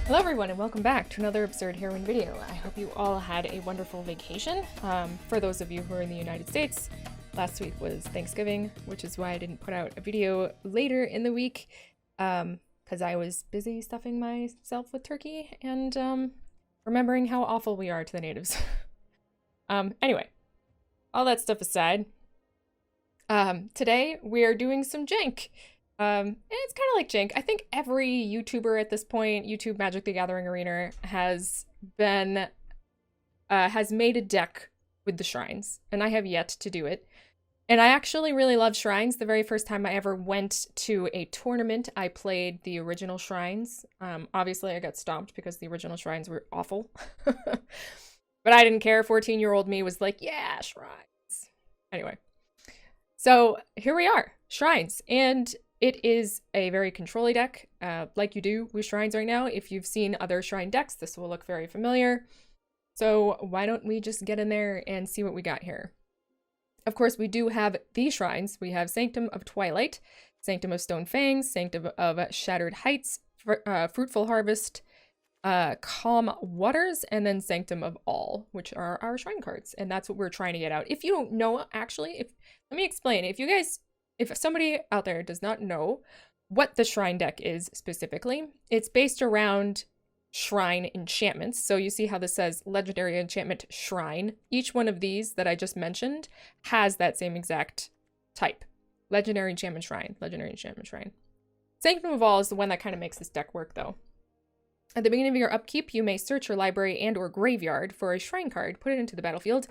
Hello everyone and welcome back to another absurd heroine video. I hope you all had a wonderful vacation. For those of you who are in the United States, last week was Thanksgiving, which is why I didn't put out a video later in the week, because I was busy stuffing myself with turkey and remembering how awful we are to the natives. Anyway, all that stuff aside, today we are doing some jank. It's kind of like jank. I think every YouTuber at this point, YouTube Magic the Gathering Arena, has made a deck with the shrines, and I have yet to do it. And I actually really love shrines. The very first time I ever went to a tournament, I played the original shrines. Obviously I got stomped because the original shrines were awful. But I didn't care. 14-year-old me was like, yeah, shrines. Anyway, so here we are, shrines. And it is a very control-y deck, like you do with shrines right now. If you've seen other shrine decks, this will look very familiar. So why don't we just get in there and see what we got here? Of course, we do have these shrines. We have Sanctum of Twilight, Sanctum of Stone Fangs, Sanctum of Shattered Heights, Fruitful Harvest, Calm Waters, and then Sanctum of All, which are our shrine cards. And that's what we're trying to get out. If you don't know, actually, let me explain. If somebody out there does not know what the shrine deck is specifically, it's based around shrine enchantments. So you see how this says legendary enchantment shrine. Each one of these that I just mentioned has that same exact type. Legendary enchantment shrine, legendary enchantment shrine. Sanctum of All is the one that kind of makes this deck work though. At the beginning of your upkeep, you may search your library and or graveyard for a shrine card, put it into the battlefield.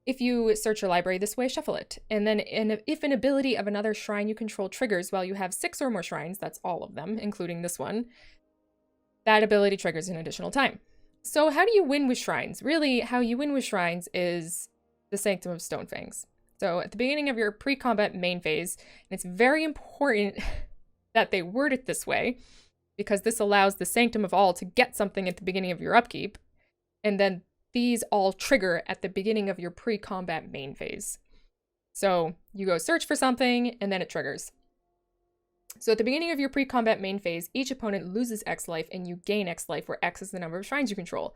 If you search your library this way, shuffle it. And then if an ability of another shrine you control triggers while you have 6 or more shrines, that's all of them, including this one, that ability triggers an additional time. So how do you win with shrines? Really, how you win with shrines is the Sanctum of Stonefangs. So at the beginning of your pre-combat main phase, and it's very important that they word it this way, because this allows the Sanctum of All to get something at the beginning of your upkeep, and then these all trigger at the beginning of your pre-combat main phase. So you go search for something, and then it triggers. So at the beginning of your pre-combat main phase, each opponent loses X life, and you gain X life, where X is the number of shrines you control.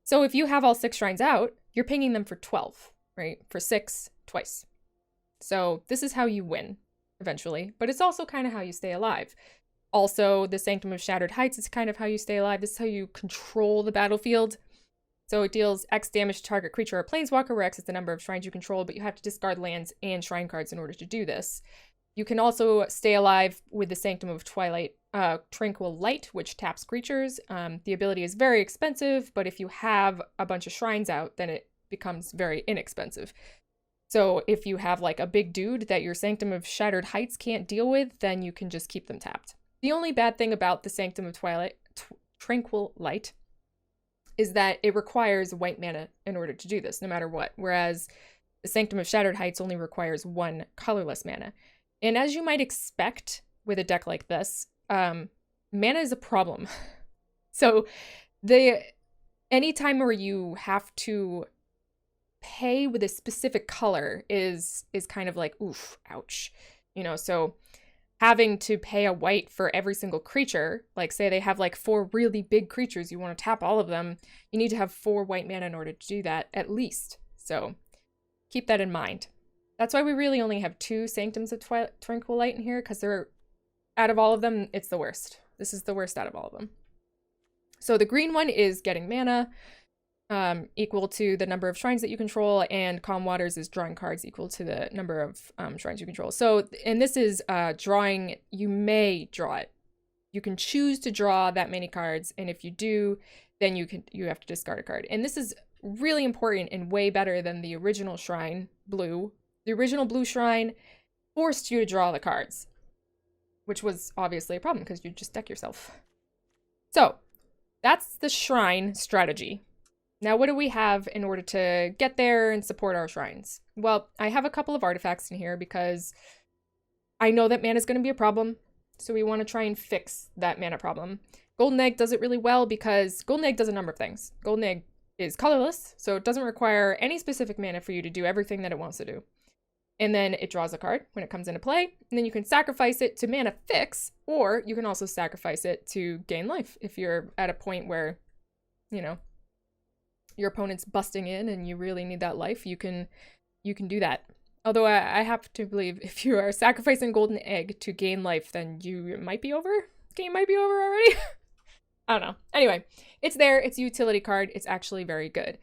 So if you have all 6 shrines out, you're pinging them for 12, right? For 6 twice. So this is how you win, eventually. But it's also kind of how you stay alive. Also, the Sanctum of Shattered Heights is kind of how you stay alive. This is how you control the battlefield. So it deals X damage to target creature or planeswalker, where X is the number of shrines you control, but you have to discard lands and shrine cards in order to do this. You can also stay alive with the Sanctum of Twilight, Tranquil Light, which taps creatures. The ability is very expensive, but if you have a bunch of shrines out, then it becomes very inexpensive. So if you have like a big dude that your Sanctum of Shattered Heights can't deal with, then you can just keep them tapped. The only bad thing about the Sanctum of Twilight, Tranquil Light, is that it requires white mana in order to do this, no matter what. Whereas the Sanctum of Shattered Heights only requires 1 colorless mana. And as you might expect with a deck like this, mana is a problem. So any time where you have to pay with a specific color is kind of like, oof, ouch. You know, so having to pay a white for every single creature, like say they have like 4 really big creatures, you want to tap all of them, you need to have 4 white mana in order to do that, at least. So keep that in mind. That's why we really only have 2 Sanctums of Tranquil Light in here, because they're, out of all of them, it's the worst. This is the worst out of all of them. So the green one is getting mana, equal to the number of shrines that you control, and Calm Waters is drawing cards equal to the number of shrines you control. So, and this is drawing, you may draw it. You can choose to draw that many cards, and if you do, then you have to discard a card. And this is really important and way better than the original shrine, blue. The original blue shrine forced you to draw the cards, which was obviously a problem because you just deck yourself. So, that's the shrine strategy. Now, what do we have in order to get there and support our shrines? Well, I have a couple of artifacts in here because I know that mana is going to be a problem, so we want to try and fix that mana problem. Golden Egg does it really well because Golden Egg does a number of things. Golden Egg is colorless, so it doesn't require any specific mana for you to do everything that it wants to do. and then it draws a card when it comes into play, and then you can sacrifice it to mana fix, or you can also sacrifice it to gain life if you're at a point where, you know, your opponent's busting in and you really need that life. You can do that. Although I have to believe if you are sacrificing golden egg to gain life, then it might be over. Game might be over already. I don't know. Anyway, it's there. It's a utility card. It's actually very good.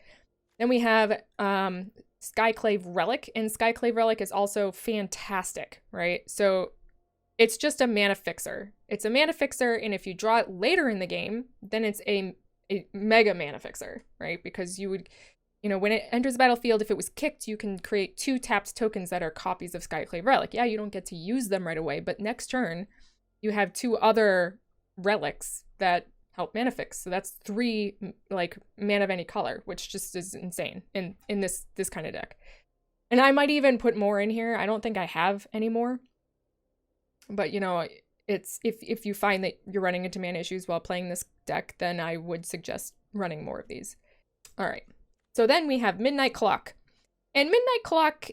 Then we have Skyclave Relic, and Skyclave Relic is also fantastic, right? So it's just a mana fixer. It's a mana fixer, and if you draw it later in the game, then it's a mega mana fixer, right? Because you would, you know, when it enters the battlefield, if it was kicked, you can create 2 tapped tokens that are copies of Skyclave Relic. Yeah, you don't get to use them right away, but next turn, you have 2 other relics that help mana fix. So that's 3 like mana of any color, which just is insane in this kind of deck. And I might even put more in here. I don't think I have any more. But you know, it's if you find that you're running into mana issues while playing this deck, then I would suggest running more of these. All right. So then we have Midnight Clock. And Midnight Clock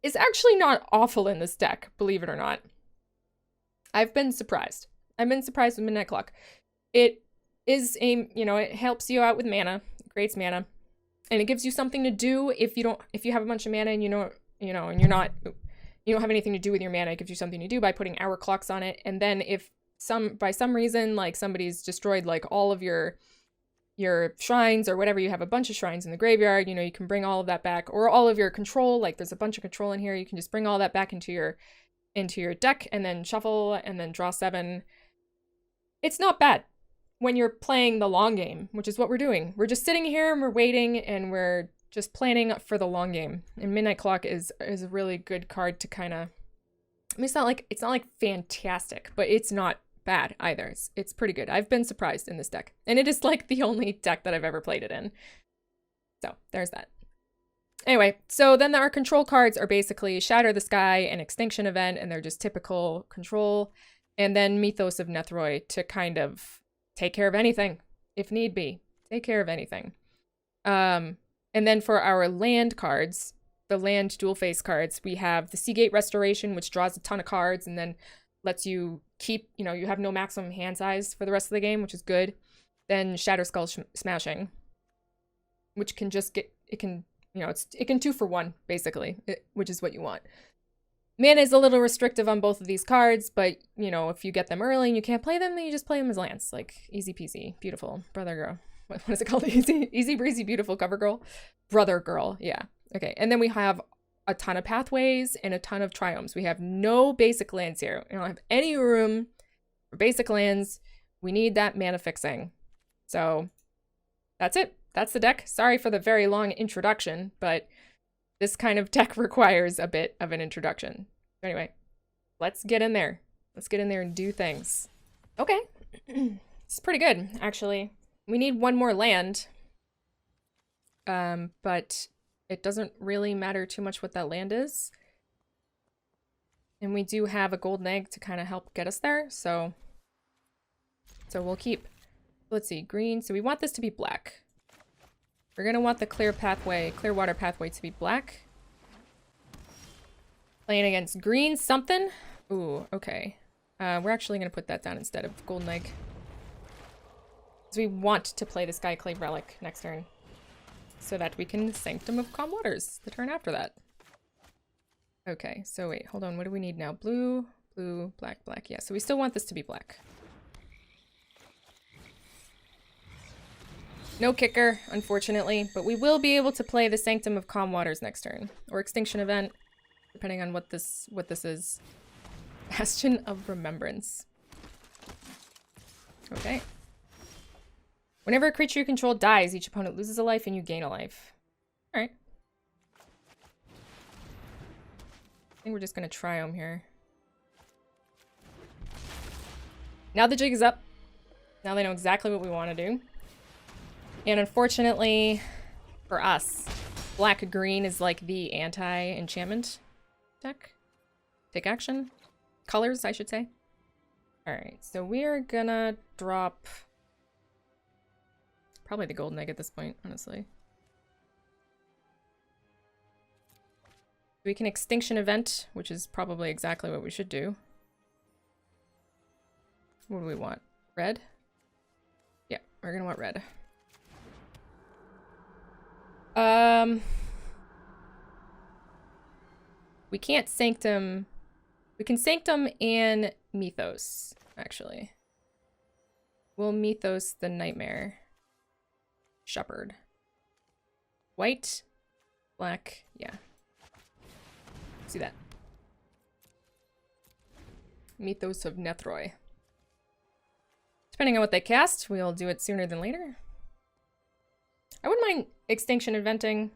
is actually not awful in this deck, believe it or not. I've been surprised. I've been surprised with Midnight Clock. It is you know, it helps you out with mana, it creates mana, and it gives you something to do if you have a bunch of mana and you don't have anything to do with your mana. It gives you something to do by putting hour clocks on it. And then if by some reason, like somebody's destroyed like all of your shrines or whatever, you have a bunch of shrines in the graveyard, you know, you can bring all of that back, or all of your control, like there's a bunch of control in here, you can just bring all that back into your deck and then shuffle and then draw 7. It's not bad when you're playing the long game, which is what we're doing. We're just sitting here and we're waiting and we're just planning for the long game. And Midnight Clock is a really good card to kind of, I mean, it's not like fantastic, but it's not bad either. It's pretty good. I've been surprised in this deck, and it is like the only deck that I've ever played it in. So there's that. Anyway, so then our control cards are basically Shatter the Sky and Extinction Event, and they're just typical control. And then Mythos of Nethroi to kind of take care of anything, if need be. Take care of anything. And then for our land cards, the land dual face cards, we have the Seagate Restoration, which draws a ton of cards and then lets you keep, you know, you have no maximum hand size for the rest of the game, which is good. Then Shatter Skull Smashing, which can just get, it can 2 for 1, basically, which is what you want. Mana is a little restrictive on both of these cards, but, you know, if you get them early and you can't play them, then you just play them as lands. Like, easy peasy, beautiful, brother girl. What is it called? Easy breezy, beautiful cover girl? Brother girl, yeah. Okay, and then we have a ton of pathways and a ton of triomes. We have no basic lands here. We don't have any room for basic lands. We need that mana fixing. So, that's it. That's the deck. Sorry for the very long introduction, but this kind of deck requires a bit of an introduction. Anyway, let's get in there. Let's get in there and do things. Okay. It's pretty good, actually. We need 1 more land. But it doesn't really matter too much what that land is. And we do have a golden egg to kind of help get us there, so we'll keep. Let's see, green. So we want this to be black. We're gonna want the clear water pathway to be black. Playing against green something. Ooh, okay. We're actually gonna put that down instead of golden egg. Because we want to play the Skyclave Relic next turn, so that we can Sanctum of Calm Waters the turn after that. Okay, so wait, hold on. What do we need now? Blue, blue, black, black. Yeah, so we still want this to be black. No kicker, unfortunately, but we will be able to play the Sanctum of Calm Waters next turn, or Extinction Event, depending on what this is. Bastion of Remembrance. Okay. Whenever a creature you control dies, each opponent loses a life and you gain a life. Alright. I think we're just gonna Triome here. Now the jig is up. Now they know exactly what we want to do. And unfortunately, for us, black-green is like the anti-enchantment deck. Take action. Colors, I should say. Alright, so we're gonna drop probably the golden egg at this point, honestly. We can Extinction Event, which is probably exactly what we should do. What do we want? Red? Yeah, we're gonna want red. We can't Sanctum. We can Sanctum and Mythos, actually. We'll Mythos the Nightmare Shepherd. White, black, yeah. See that? Mythos of Nethroi. Depending on what they cast, we'll do it sooner than later. I wouldn't mind Extinction Inventing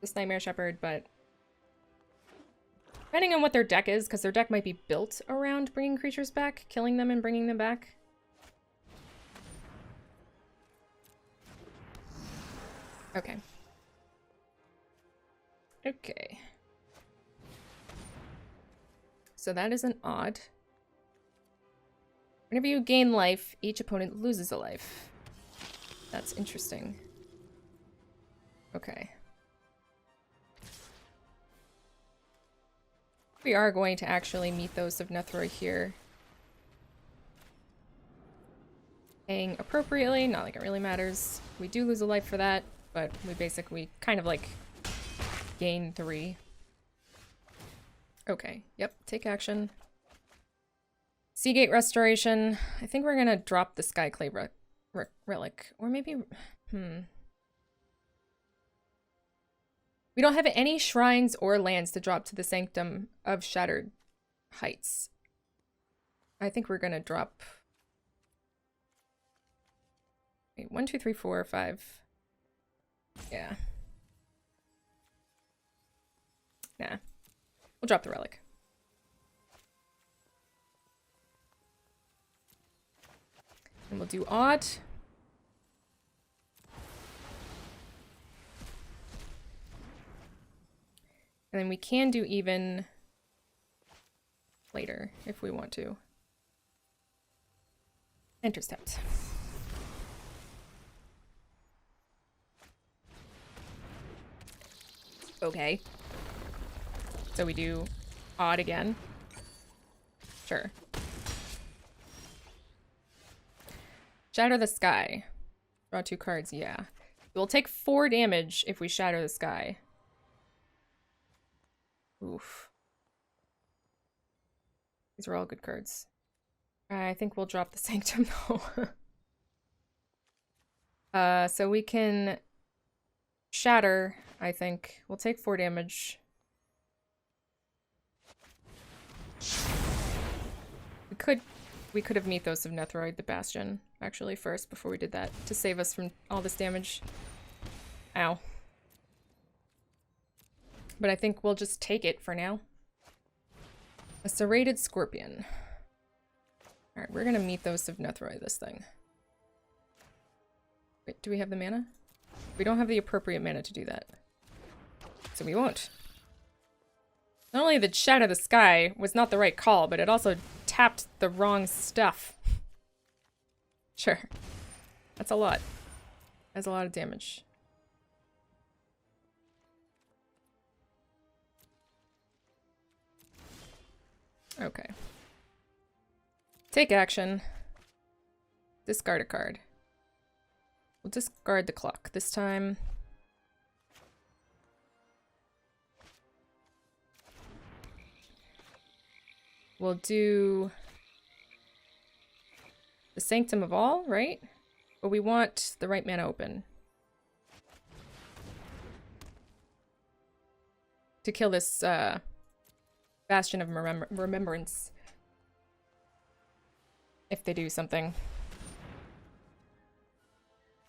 this Nightmare Shepherd, but depending on what their deck is, because their deck might be built around bringing creatures back, killing them and bringing them back. Okay. Okay. So that isn't odd. Whenever you gain life, each opponent loses a life. That's interesting. Okay. We are going to actually Mythos of Nethroi here. Paying appropriately, not like it really matters. We do lose a life for that, but we basically kind of like gain 3. Okay, yep, take action. Seagate Restoration. I think we're gonna drop the Skyclave Relic. Or maybe, We don't have any shrines or lands to drop to the Sanctum of Shattered Heights. I think we're gonna drop... Wait, 1, 2, 3, 4, 5. Yeah. Nah. We'll drop the relic. And we'll do odd. And then we can do even later if we want to. Intercept. Okay. So we do odd again. Sure. Shatter the Sky. Draw 2 cards, yeah. We'll take 4 damage if we shatter the sky. Oof. These are all good cards. I think we'll drop the Sanctum though. So we can shatter, I think. We'll take 4 damage. We could have Mythos of Nethroi, the Bastion, actually, first, before we did that, to save us from all this damage. Ow. But I think we'll just take it for now. A Serrated Scorpion. Alright, we're gonna Mythos of Nethroi this thing. Wait, do we have the mana? We don't have the appropriate mana to do that. So we won't. Not only did Shatter the Sky was not the right call, but it also tapped the wrong stuff. Sure. That's a lot. That's a lot of damage. Okay. Take action. Discard a card. We'll discard the clock this time. We'll do the Sanctum of All, right? But we want the right mana open. To kill this Bastion of Remembrance. If they do something.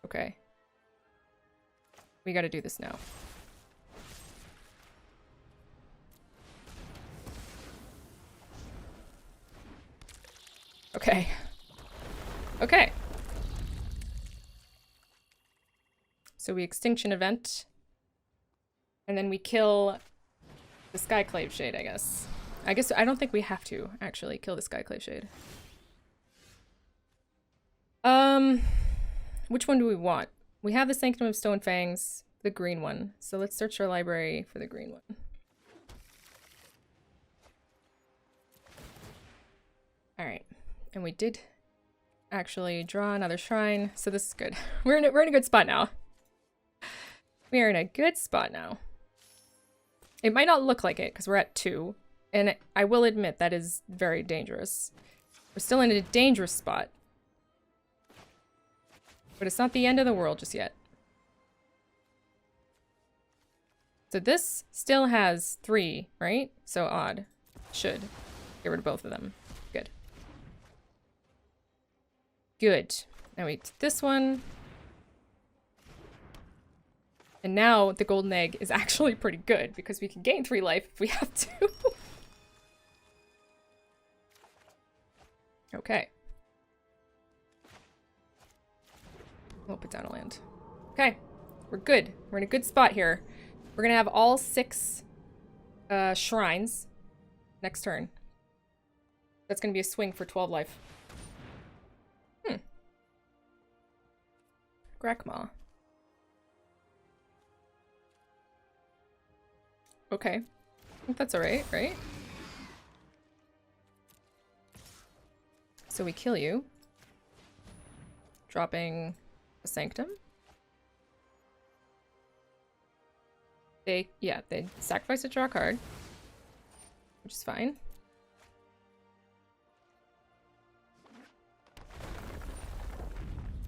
Okay. We gotta do this now. Okay. Okay. So we Extinction Event. And then we kill the Skyclave Shade, I guess. I don't think we have to, actually, kill the Skyclave Shade. Which one do we want? We have the Sanctum of Stone Fangs, the green one. So let's search our library for the green one. And we did actually draw another shrine, so this is good. We're in a good spot now. We are in a good spot now. It might not look like it because we're at 2, and I will admit that is very dangerous. We're still in a dangerous spot. But it's not the end of the world just yet. So this still has 3, right? So odd. Should get rid of both of them. Good. Good. Now we do this one. And now the golden egg is actually pretty good because we can gain 3 life if we have to. Okay. We'll put down a land. Okay. We're good. We're in a good spot here. We're gonna have all 6 shrines next turn. That's gonna be a swing for 12 life. Grakmaw. Okay. I think that's alright, right? So we kill you. Dropping a Sanctum. They sacrifice to draw a card. Which is fine.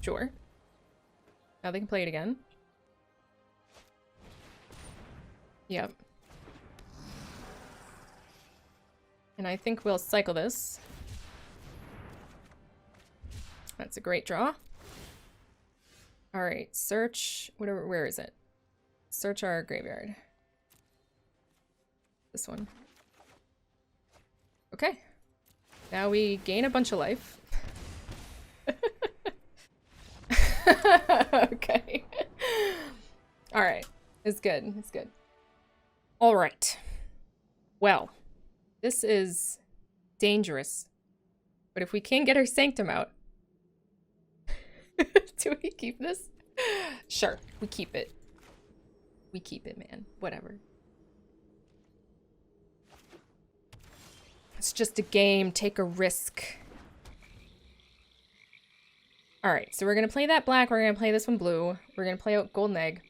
Sure. Now they can play it again. Yep. And I think we'll cycle this. That's a great draw. Alright, search... where is it? Search our graveyard. This one. Okay. Now we gain a bunch of life. Okay. Alright. It's good. It's good. Alright. Well. This is dangerous. But if we can get our Sanctum out... Do we keep this? Sure. We keep it. We keep it, man. Whatever. It's just a game. Take a risk. Alright, so we're going to play that black. We're going to play this one blue. We're going to play out Golden Egg.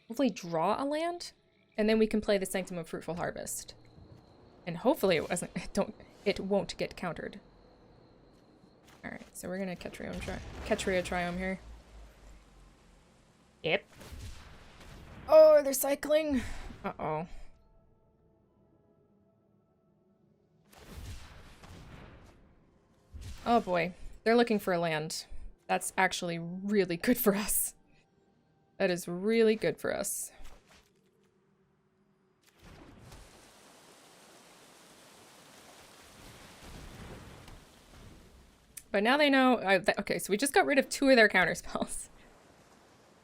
Hopefully draw a land. And then we can play the Sanctum of Fruitful Harvest. And hopefully it won't get countered. Alright, so we're going to Ketria Triome here. Yep. Oh, they're cycling. Uh-oh. Oh boy. They're looking for a land. That's actually really good for us. That is really good for us. But now they know... okay, so we just got rid of 2 of their counterspells.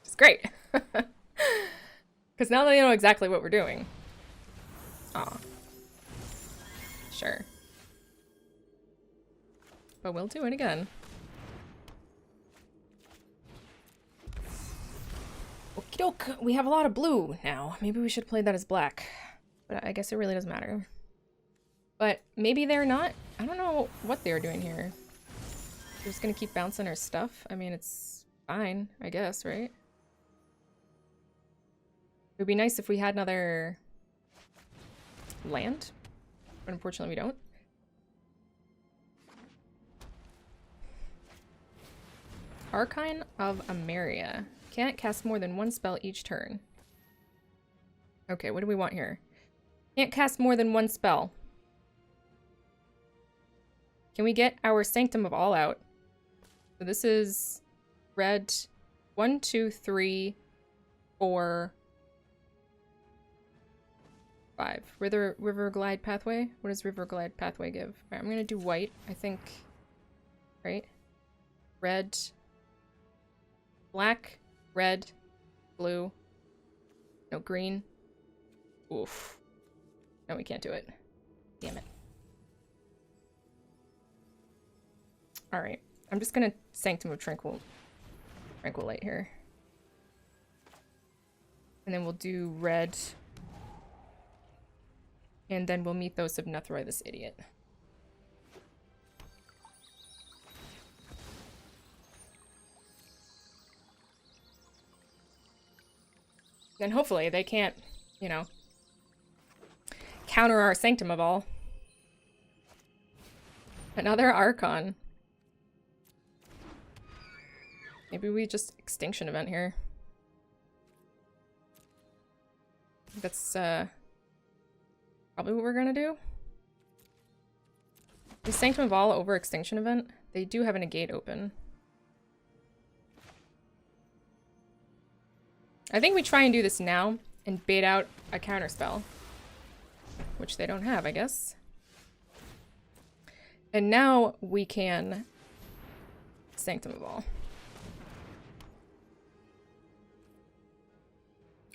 Which is great. Because now they know exactly what we're doing. Aw. Sure. But we'll do it again. Okie doke. We have a lot of blue now. Maybe we should play that as black. But I guess it really doesn't matter. But maybe they're not... I don't know what they're doing here. They're just gonna keep bouncing our stuff? I mean, it's fine, I guess, right? It would be nice if we had another land, but unfortunately we don't. Archine of Ameria. Can't cast more than 1 spell each turn. Okay, what do we want here? Can't cast more than 1 spell. Can we get our Sanctum of All out? So this is red 1, 2, 3, 4, 5. River Glide Pathway? What does River Glide Pathway give? Alright, I'm gonna do white, I think. Right? Red. Black. Red. Blue. No, green. Oof. No, we can't do it. Damn it. Alright. I'm just gonna Sanctum of Tranquil Light here. And then we'll do red. And then we'll Mythos of Nethroy, this idiot. Then hopefully they can't, you know, counter our Sanctum of All. Another Archon. Maybe we just Extinction Event here. That's probably what we're gonna do. The Sanctum of All over Extinction Event. They do have a negate open. I think we try and do this now and bait out a counterspell. Which they don't have, I guess. And now we can Sanctum of All.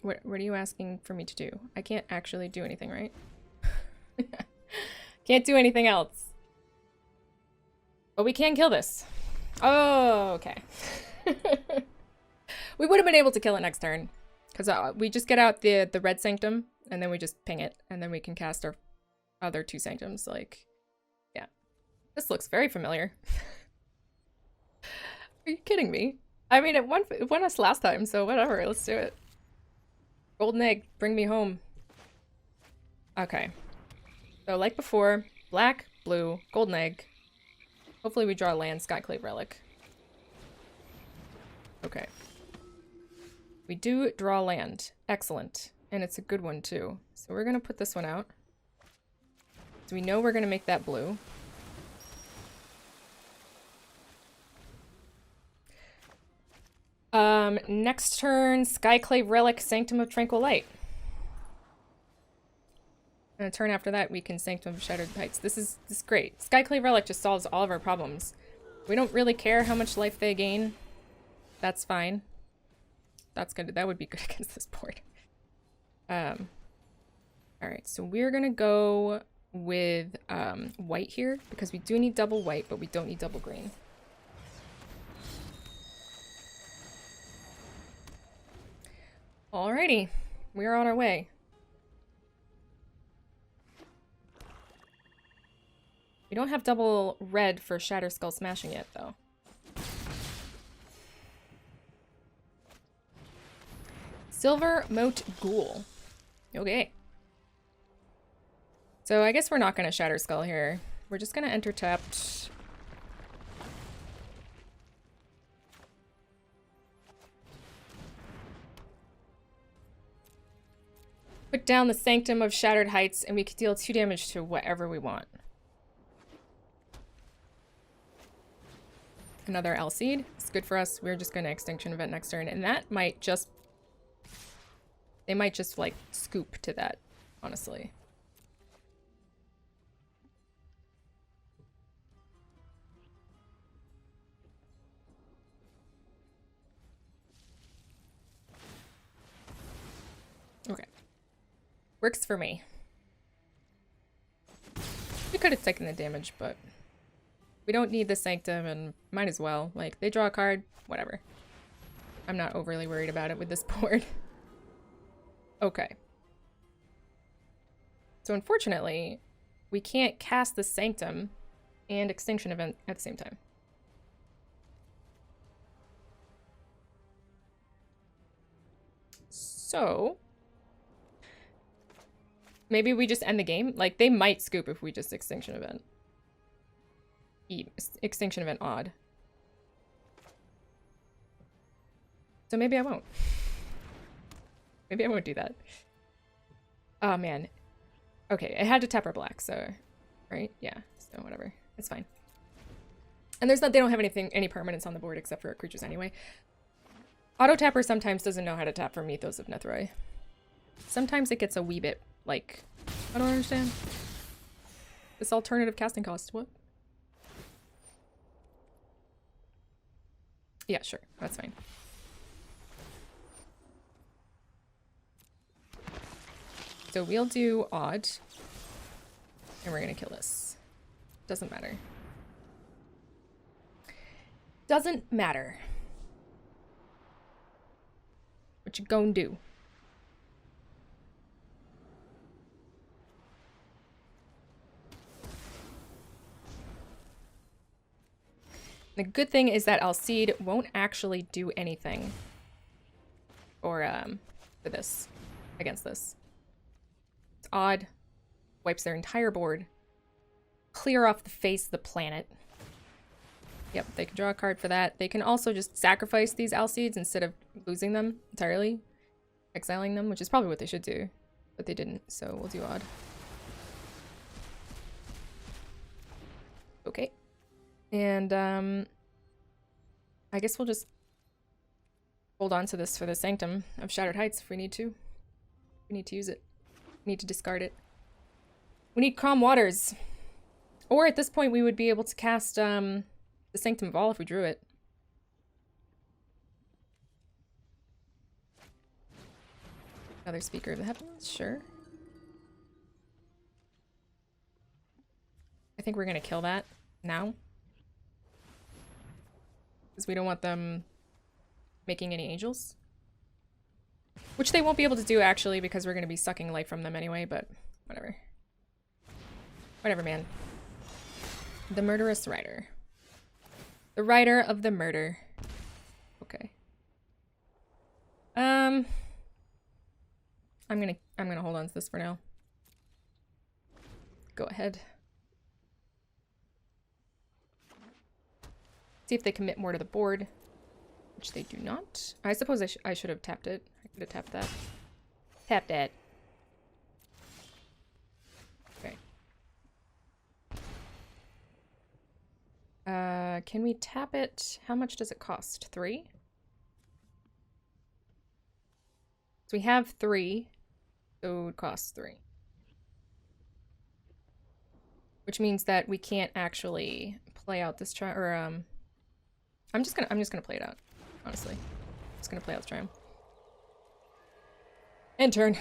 What are you asking for me to do? I can't actually do anything, right? Can't do anything else. But we can kill this. Oh, okay. We would have been able to kill it next turn. Because we just get out the red Sanctum, and then we just ping it, and then we can cast our other two Sanctums. Like, yeah. This looks very familiar. Are you kidding me? I mean, it won us last time, so whatever. Let's do it. Golden egg, bring me home. Okay. So like before, black, blue, golden egg. Hopefully we draw land, Skyclave Relic. Okay. We do draw land. Excellent. And it's a good one too. So we're gonna put this one out. So we know we're gonna make that blue. Next turn, Skyclave Relic, Sanctum of Tranquil Light. And a turn after that, we can Sanctum of Shattered Heights. This is great. Skyclave Relic just solves all of our problems. We don't really care how much life they gain. That's fine. That's good. That would be good against this board. Alright, so we're gonna go with white here, because we do need double white, but we don't need double green. Alrighty, we're on our way. We don't have double red for Shatter Skull Smashing yet, though. Silver Moat Ghoul. Okay. So I guess we're not going to Shatter Skull here. We're just going to enter tapped. Put down the Sanctum of Shattered Heights, and we can deal 2 damage to whatever we want. Another L-Seed. It's good for us. We're just going to Extinction Event next turn, and that might just... They might just, like, scoop to that, honestly. Okay. Works for me. We could have taken the damage, but we don't need the Sanctum, and might as well. Like, they draw a card, whatever. I'm not overly worried about it with this board. Okay. So unfortunately, we can't cast the Sanctum and Extinction Event at the same time. So maybe we just end the game. Like, they might scoop if we just Extinction Event. Extinction Event odd. So maybe I won't. Maybe I won't do that. Oh, man. Okay, I had to tap our black, so... Right? Yeah, so whatever. It's fine. And there's not... They don't have any permanents on the board except for our creatures anyway. Auto-tapper sometimes doesn't know how to tap for Mythos of Nethroi. Sometimes it gets a wee bit, like... I don't understand. This alternative casting cost, what? Yeah, sure. That's fine. So we'll do odd. And we're gonna kill this. Doesn't matter. Doesn't matter. What you gonna do? The good thing is that Alcide won't actually do anything. Or, for this, against this. It's odd. Wipes their entire board. Clear off the face of the planet. Yep, they can draw a card for that. They can also just sacrifice these Alseeds instead of losing them entirely. Exiling them, which is probably what they should do. But they didn't, so we'll do odd. Okay. And, I guess we'll just hold on to this for the Sanctum of Shattered Heights if we need to. We need to use it. We need to discard it. We need Calm Waters. Or at this point we would be able to cast, the Sanctum of All if we drew it. Another Speaker of the Heavens, sure. I think we're gonna kill that now. Because we don't want them making any angels. Which they won't be able to do, actually, because we're gonna be sucking life from them anyway, but whatever. Whatever, man. The Murderous Rider. The Rider of the Murder. Okay. I'm gonna hold on to this for now. Go ahead. See if they commit more to the board, which they do not. I suppose I should have tapped it. I could have tapped that. Tapped it. Okay. Can we tap it? How much does it cost? 3? So we have 3, so it would cost 3. Which means that we can't actually play out this try, or I'm just gonna play it out, honestly. Just gonna play out the triumph. End turn.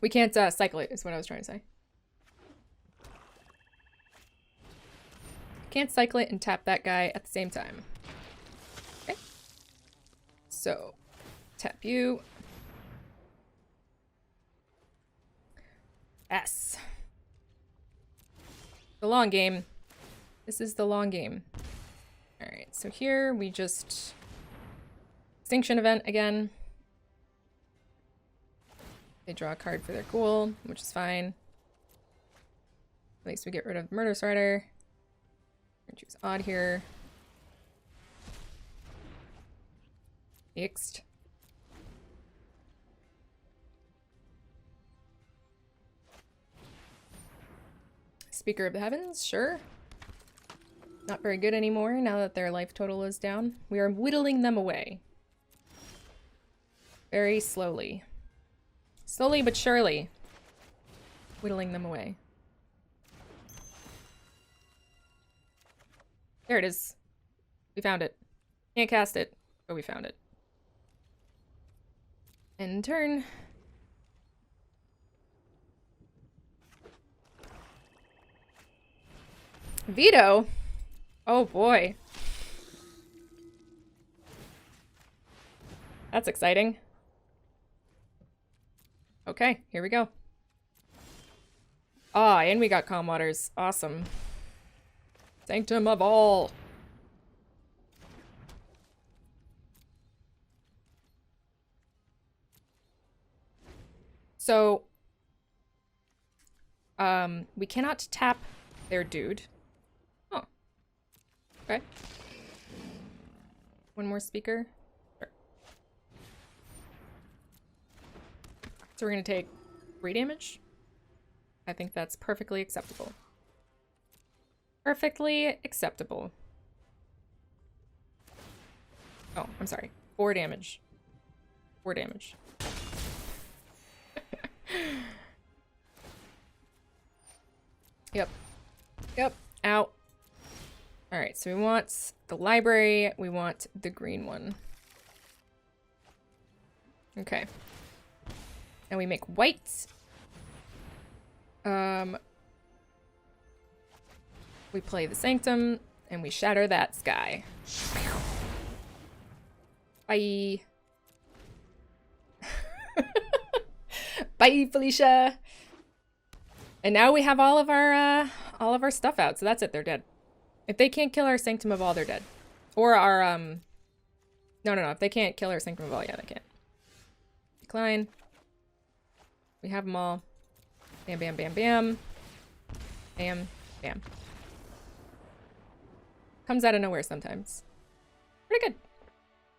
We can't cycle it, is what I was trying to say. Can't cycle it and tap that guy at the same time. Okay. So, tap you. S. The long game. This is the long game. Alright, so here we just... Extinction event again. They draw a card for their ghoul, which is fine. At least we get rid of Murderous Rider. We're gonna choose odd here. Next. Speaker of the Heavens, sure. Not very good anymore now that their life total is down. We are whittling them away. Very slowly. Slowly but surely. Whittling them away. There it is. We found it. Can't cast it, but we found it. End turn. Veto? Oh boy. That's exciting. Okay, here we go. Ah, and we got Calm Waters. Awesome. Sanctum of All. So, we cannot tap their dude. Oh. Okay. One more speaker. Sure. So we're gonna take 3 damage. I think that's perfectly acceptable. Perfectly acceptable. Oh, I'm sorry. 4 damage. 4 damage. Yep. Yep. Out. Alright, so we want the library. We want the green one. Okay. And we make white. We play the Sanctum, and we shatter that sky. Bye. Bye, Felicia. And now we have all of our stuff out, so that's it. They're dead. If they can't kill our Sanctum of All, they're dead. Or our no. If they can't kill our Sanctum of All, yeah, they can't. decline. We have them all. Bam, bam, bam, bam. Bam, bam. Comes out of nowhere sometimes. Pretty good.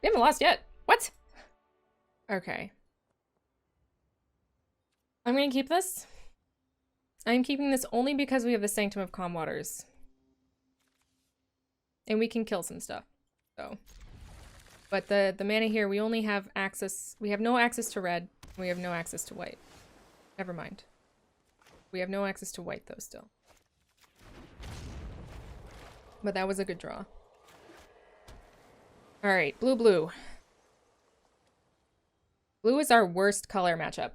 We haven't lost yet. What? Okay. I'm gonna keep this. I'm keeping this only because we have the Sanctum of Calm Waters. And we can kill some stuff. So. But the mana here, we only have access. We have no access to red. We have no access to white. Never mind. We have no access to white though still. But that was a good draw. Alright, blue, blue. Blue is our worst color matchup.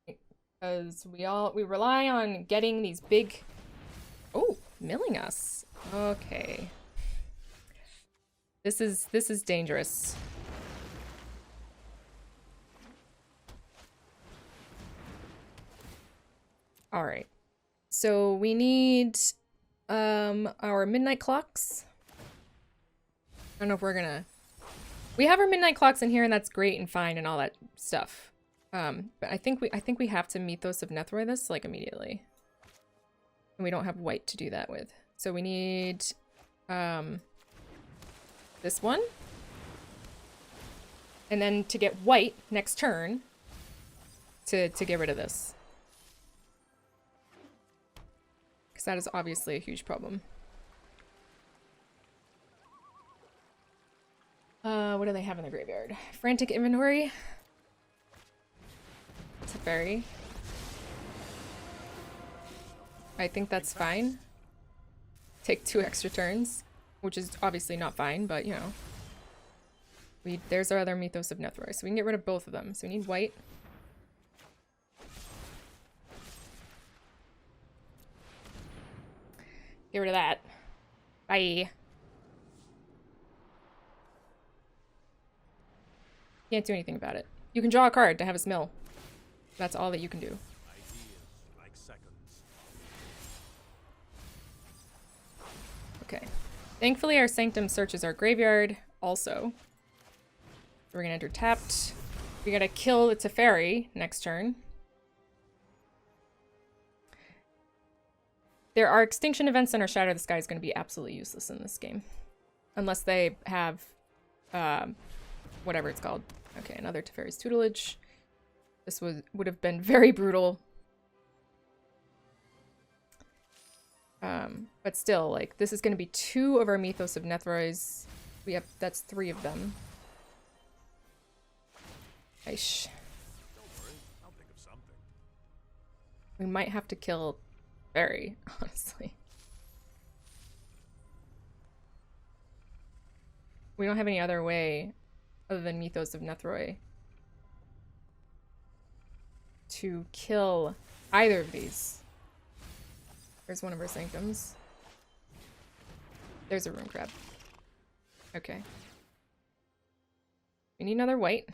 Because we rely on getting these big... Oh, milling us. Okay. This is dangerous. Alright. So we need our midnight clocks. I don't know if we're gonna... We have our midnight clocks in here and that's great and fine and all that stuff. But I think we have to Mythos of Nethroi this like immediately. And we don't have white to do that with. So we need this one. And then to get white next turn to get rid of this. Because that is obviously a huge problem. What do they have in the graveyard? Frantic Inventory. Teferi. I think that's fine. Take 2 extra turns, which is obviously not fine, but you know. There's our other Mythos of Nethroi, so we can get rid of both of them. So we need white. Get rid of that. Bye. Can't do anything about it. You can draw a card to have us mill. That's all that you can do. Okay. Thankfully, our Sanctum searches our graveyard also. We're gonna enter tapped. We gotta kill the Teferi next turn. There are extinction events and our Shatter the Sky is gonna be absolutely useless in this game. Unless they have, whatever it's called. Okay, another Teferi's Tutelage. This would have been very brutal. But still, like, this is going to be 2 of our Mythos of Nethrois. That's 3 of them. Aish. I'll think of something. We might have to kill Barry, honestly. We don't have any other way other than Mythos of Nethroi to kill either of these. There's one of our Sanctums. There's a Rune Crab. Okay. We need another white.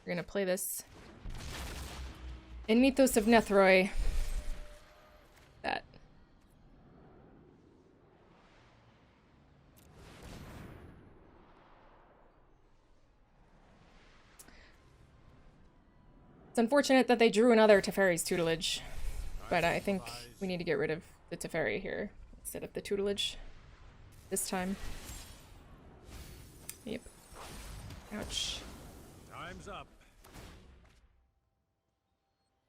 We're gonna play this in Mythos of Nethroi. That. It's unfortunate that they drew another Teferi's Tutelage, but I think we need to get rid of the Teferi here instead of the Tutelage this time. Yep. Ouch. Time's up.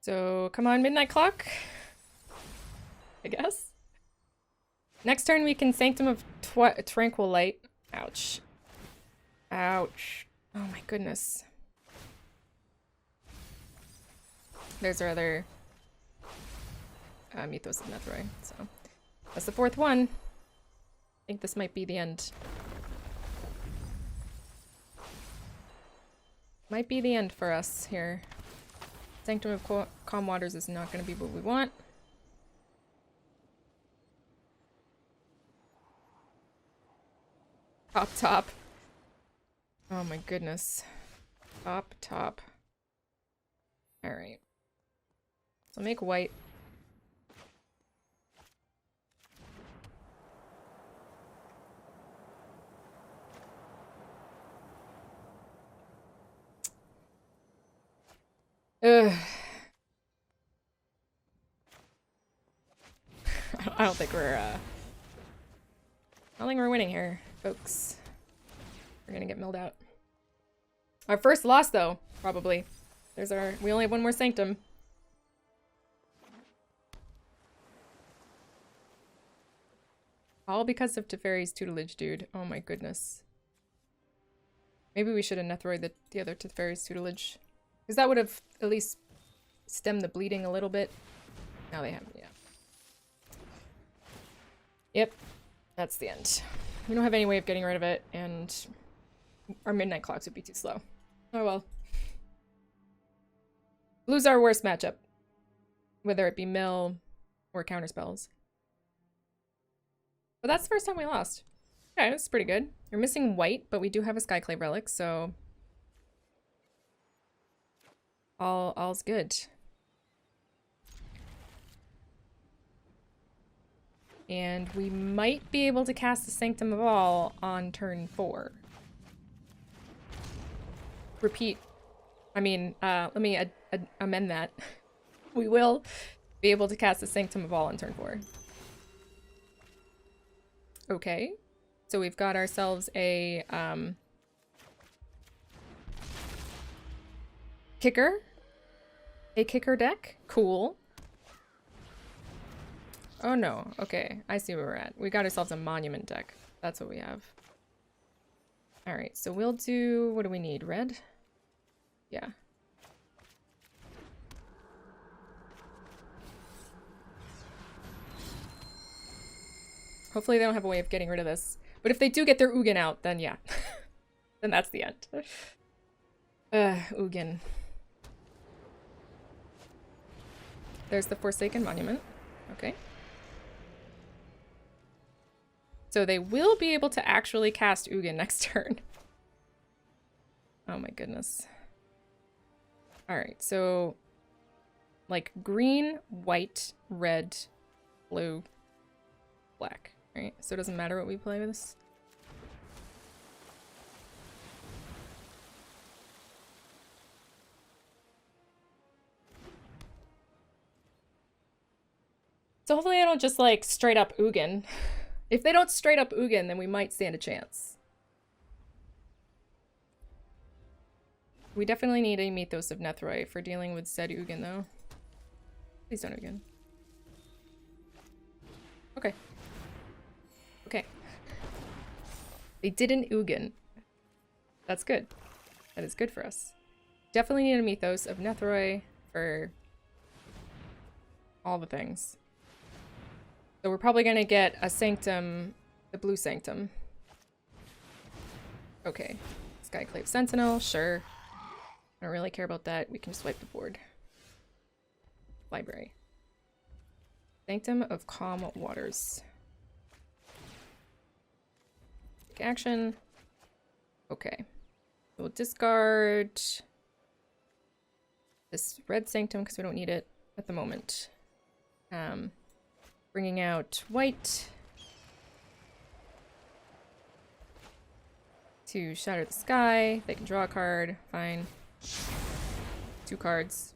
So, come on, Midnight Clock. I guess. Next turn we can Sanctum of Tranquil Light. Ouch. Ouch. Oh my goodness. There's our other Mythos of Nethroi. So that's the 4th one. I think this might be the end. Might be the end for us here. Sanctum of Calm Waters is not going to be what we want. Top. Oh my goodness. Top. Alright. So make white. Ugh. I don't think we're winning here, folks. We're gonna get milled out. Our first loss, though, probably. We only have one more Sanctum. All because of Teferi's tutelage, dude. Oh my goodness. Maybe we should have Nethroid the other Teferi's tutelage. Because that would have at least stemmed the bleeding a little bit. Now they have, yeah. Yep. That's the end. We don't have any way of getting rid of it, and our midnight clocks would be too slow. Oh well. Blue's our worst matchup. Whether it be mill or counter spells. But that's the first time we lost. Okay, that's pretty good. We're missing white, but we do have a Skyclave relic, so all's good. And we might be able to cast the Sanctum of All on turn 4. Repeat. I mean, let me amend that. We will be able to cast the Sanctum of All on turn 4. Okay. So we've got ourselves a kicker. A kicker deck. Cool. Oh no. Okay. I see where we're at. We got ourselves a monument deck. That's what we have. Alright, so we'll do... What do we need? Red? Yeah. Hopefully they don't have a way of getting rid of this. But if they do get their Ugin out, then yeah. Then that's the end. Ugin. There's the Forsaken Monument. Okay. So they will be able to actually cast Ugin next turn. Oh my goodness. Alright, so... like green, white, red, blue, black. Right? So it doesn't matter what we play with this. So hopefully they don't just like straight up Ugin. If they don't straight up Ugin, then we might stand a chance. We definitely need a Mythos of Nethroi for dealing with said Ugin though. Please don't Ugin. Okay. Okay. They didn't Ugin. That's good. That is good for us. Definitely need a Mythos of Nethroi for all the things. So we're probably gonna get a Sanctum, the blue Sanctum. Okay. Skyclave Sentinel, sure. I don't really care about that. We can just wipe the board. Library. Sanctum of Calm Waters. Take action. Okay. We'll discard this red Sanctum because we don't need it at the moment. Bringing out white to Shatter the Sky. They can draw a card. Fine. 2 cards.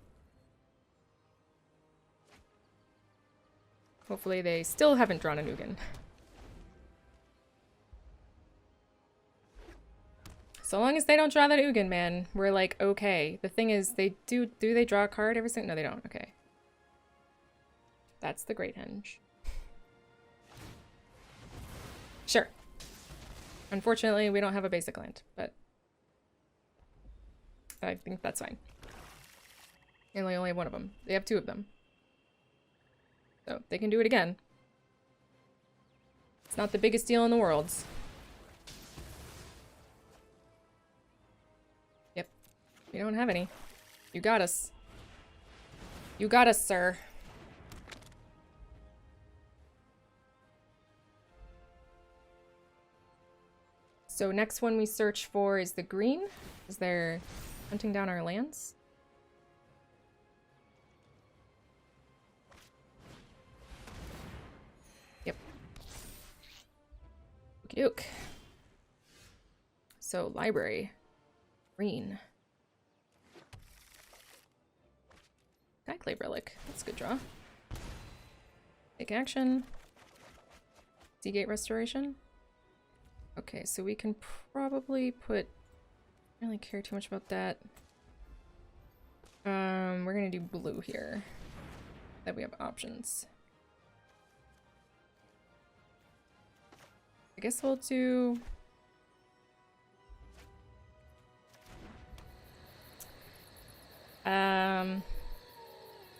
Hopefully they still haven't drawn a Ugin. So long as they don't draw that Ugin, man, we're like, okay. The thing is, they do they draw a card every single... No, they don't. Okay. That's the Great Henge. Sure. Unfortunately, we don't have a basic land, but I think that's fine. And they only have one of them. They have 2 of them. So they can do it again. It's not the biggest deal in the world. Yep. We don't have any. You got us. You got us, sir. So next one we search for is the green. Is they're hunting down our lands. Yep. Okie doke. So library. Green. Skyclave Relic. That's a good draw. Take action. Seagate Restoration. Okay, so we can probably put... I don't really care too much about that. We're gonna do blue here. That we have options. I guess we'll do...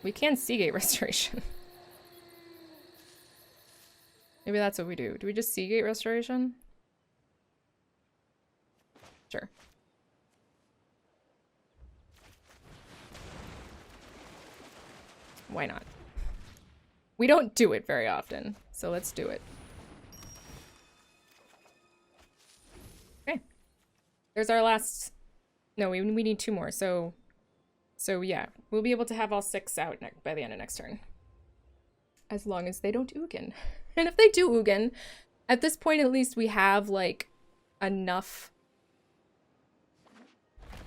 we can Seagate Restoration. Maybe that's what we do. Do we just Seagate Restoration? Sure. Why not? We don't do it very often, so let's do it. Okay. There's our last... No, we need 2 more, so yeah. We'll be able to have all 6 out by the end of next turn. As long as they don't Ugin. And if they do Ugin, at this point at least we have, like, enough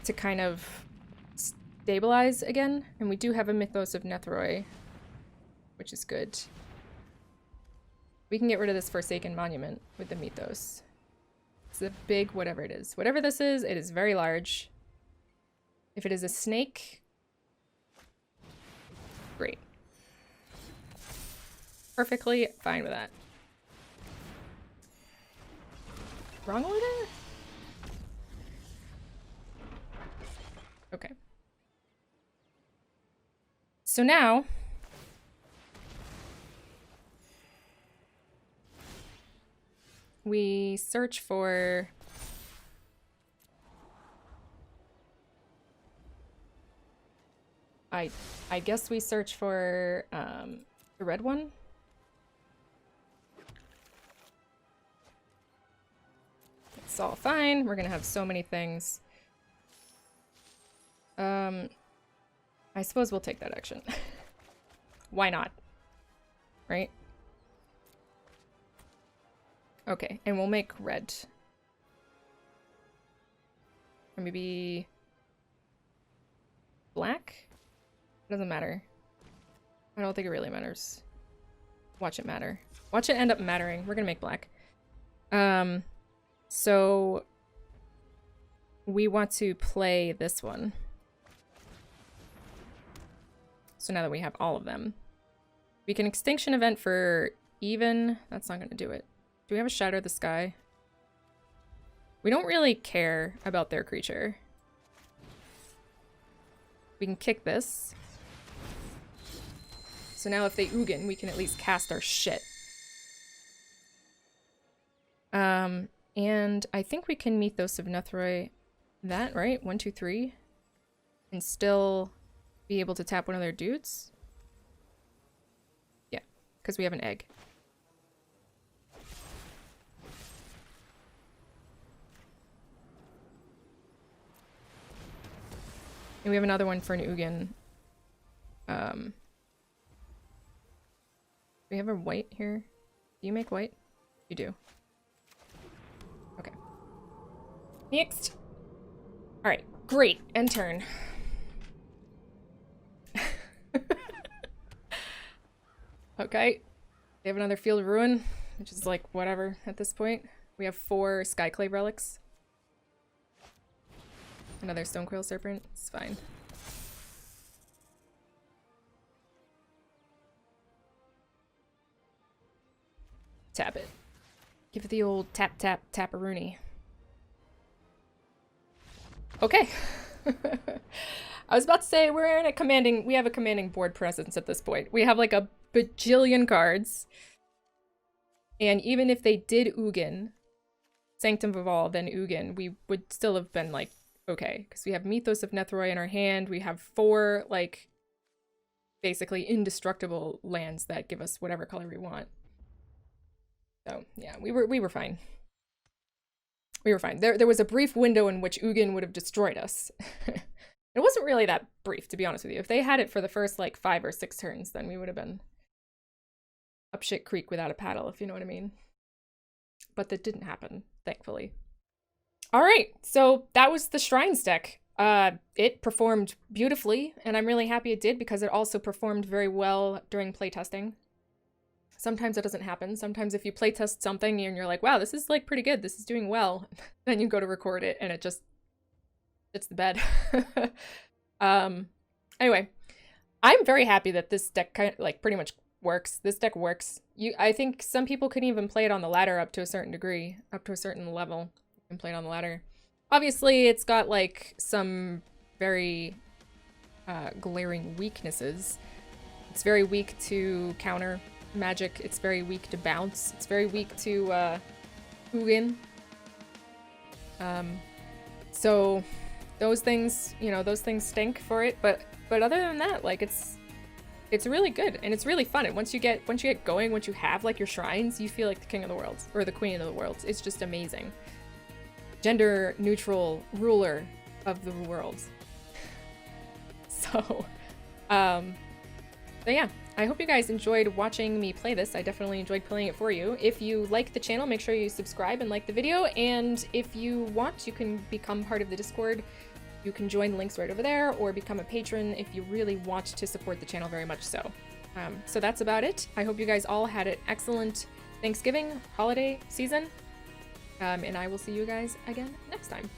to kind of stabilize again. And we do have a Mythos of Nethroi, which is good. We can get rid of this Forsaken Monument with the Mythos. It's a big whatever it is. Whatever this is, it is very large. If it is a snake, great. Perfectly fine with that. Wrong order? Okay. So now... we search for... I guess we search for the red one. It's all fine. We're gonna have so many things. I suppose we'll take that action. Why not? Right? Okay, and we'll make red. Or maybe black? Doesn't matter. I don't think it really matters. Watch it matter. Watch it end up mattering. We're gonna make black. So we want to play this one. So now that we have all of them, we can extinction event for even. That's not gonna do it. Do we have a Shatter the Sky? We don't really care about their creature. We can kick this. So now if they Ugin, we can at least cast our shit. And I think we can Mythos of Nethroi that, right? 1, 2, 3. And still be able to tap one of their dudes. Yeah, because we have an egg. And we have another one for an Ugin. We have a white here. Do you make white? You do. Okay. Next. Alright, great. End turn. Okay. They have another Field of Ruin, which is like whatever at this point. We have 4 Skyclave Relics. Another Stonecoil Serpent. It's fine. Tap it. Give it the old tap tap tap-a-rooney. Okay. I was about to say we have a commanding board presence at this point. We have like a bajillion cards. And even if they did Ugin, Sanctum of All, then Ugin, we would still have been like, okay. Because we have Mythos of Nethroi in our hand. We have 4, like, basically indestructible lands that give us whatever color we want. So, yeah, we were fine. We were fine. There was a brief window in which Ugin would have destroyed us. It wasn't really that brief, to be honest with you. If they had it for the first, like, 5 or 6 turns, then we would have been up shit creek without a paddle, if you know what I mean. But that didn't happen, thankfully. All right, so that was the Shrines deck. It performed beautifully, and I'm really happy it did because it also performed very well during playtesting. Sometimes it doesn't happen. Sometimes if you playtest something and you're like, wow, this is like pretty good, this is doing well, then you go to record it and it just, it's the bed. Anyway, I'm very happy that this deck kind of like pretty much works. This deck works. I think some people can even play it on the ladder up to a certain degree, up to a certain level. You can play it on the ladder. Obviously, it's got like some very glaring weaknesses. It's very weak to counter magic. It's very weak to bounce. It's very weak to Hugin. So those things, you know, those things stink for it. But other than that, like it's really good and it's really fun. And once you get going, once you have like your shrines, you feel like the king of the world or the queen of the world. It's just amazing. Gender neutral ruler of the world. So, but yeah, I hope you guys enjoyed watching me play this. I definitely enjoyed playing it for you. If you like the channel, make sure you subscribe and like the video. And if you want, you can become part of the Discord. You can join the links right over there or become a patron if you really want to support the channel very much so. So that's about it. I hope you guys all had an excellent Thanksgiving holiday season. And I will see you guys again next time.